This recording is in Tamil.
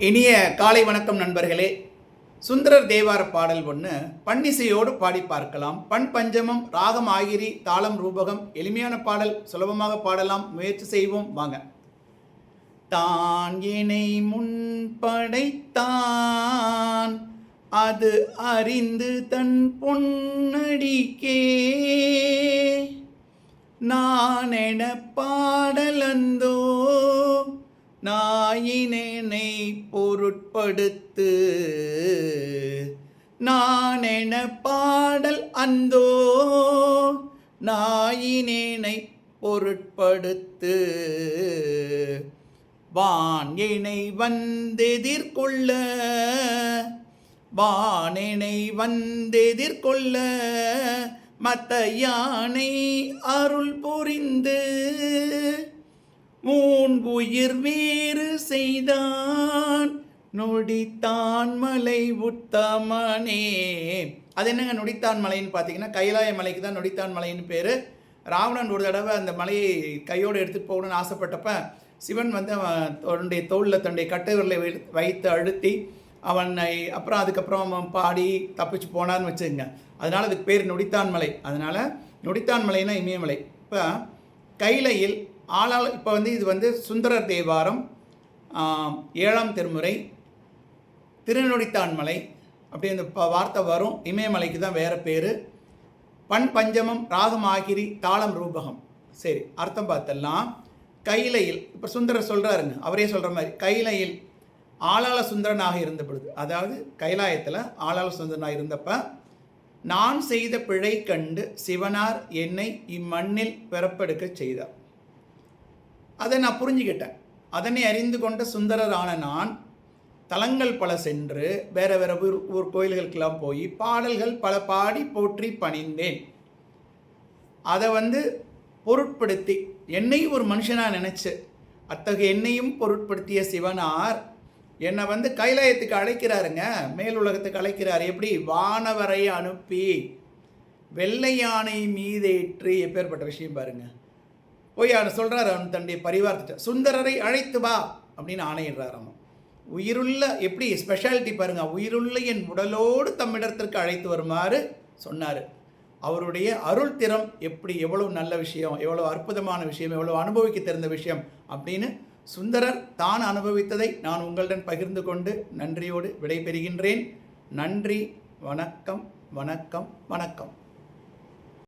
இனிய காலை வணக்கம் நண்பர்களே. சுந்தரர் தேவார பாடல் ஒன்று பன்னிசையோடு பாடி பார்க்கலாம். பண் பஞ்சமம், ராகம் ஆகிரி, தாளம் ரூபகம். எளிமையான பாடல், சுலபமாக பாடலாம். முயற்சி செய்வோம் வாங்க. தான் என்னை முன்படைத்தான், அது அறிந்து தன் பொன்னடிக்கே நான் என பாடலந்தோ நாயினேனை பொருட்படுத்து. நான் என பாடல் அந்தோ நாயினேனை பொருட்படுத்து. வானினை வந்தெதிர்கொள்ள, வானினை வந்தெதிர்கொள்ள மத்த யானை அருள் புரிந்து உயிர் வேறு செய்தான் நொடித்தான் மலை உத்தமனே. அது என்னங்க நொடித்தான் மலைன்னு பார்த்தீங்கன்னா, கைலாய மலைக்கு தான் நொடித்தான் மலைன்னு பேர். ராவணன் ஒரு தடவை அந்த மலையை கையோடு எடுத்துகிட்டு போகணும்னு ஆசைப்பட்டப்ப சிவன் வந்து அவனுடைய தோளில் தன்னுடைய கட்டைவிரலை வைத்து அழுத்தி அவனை அதுக்கப்புறம் அவன் பாடி தப்பிச்சு போனான்னு வச்சுங்க. அதனால் அதுக்கு பேர் நொடித்தான் மலை. அதனால் நொடித்தான் மலைன்னா இமயமலை. இப்போ கைலையில் ஆளால் இப்போ இது சுந்தரர் தேவாரம் 7ஆம் திருமுறை திருநொடித்தான் மலை அப்படி அந்த வார்த்தை வரும். இமயமலைக்கு தான் வேறு பேர். பண் பஞ்சமம், ராகம் ஆகிரி, தாளம் ரூபகம். சரி, அர்த்தம் பார்த்தெல்லாம். கைலையில் இப்போ சுந்தரர் சொல்கிறாருங்க, அவரே சொல்கிற மாதிரி கைலையில் ஆளாள சுந்தரனாக இருந்த பொழுது, அதாவது கைலாயத்தில் ஆளாள சுந்தரனாக இருந்தப்ப நான் செய்த பிழை கண்டு சிவனார் என்னை இம்மண்ணில் பிறப்பெடுக்க செய்தார். அதை நான் புரிஞ்சுக்கிட்டேன். அதனை அறிந்து கொண்ட சுந்தரரான நான் தலங்கள் பல சென்று வேறு வேறு ஊர் கோயில்களுக்கெல்லாம் போய் பாடல்கள் பல பாடி போற்றி பணிந்தேன். அதை பொருட்படுத்தி என்னையும் ஒரு மனுஷனாக நினச்சி அத்தகைய என்னையும் பொருட்படுத்திய சிவனார் என்னை கைலாயத்துக்கு அழைக்கிறாருங்க, மேலுலகத்துக்கு அழைக்கிறார். எப்படி? வானவரை அனுப்பி வெள்ளை யானை மீதேற்றி. எப்பேற்பட்ட விஷயம் பாருங்க. போய் அவன் சொல்கிறார், அவன் தன்னுடைய பரிவாரத்திட்ட சுந்தரரை அழைத்து வா அப்படின்னு ஆணையிடுறார். அவன் உயிருள்ள, எப்படி ஸ்பெஷாலிட்டி பாருங்கள், உயிருள்ள என் உடலோடு தம்மிடத்திற்கு அழைத்து வருமாறு சொன்னார். அவருடைய அருள் திறம் எப்படி, எவ்வளோ நல்ல விஷயம், எவ்வளோ அற்புதமான விஷயம், எவ்வளோ அனுபவிக்க தெரிந்த விஷயம் அப்படின்னு சுந்தரர் தான் அனுபவித்ததை நான் உங்களுடன் பகிர்ந்து கொண்டு நன்றியோடு விடைபெறுகின்றேன். நன்றி, வணக்கம், வணக்கம், வணக்கம்.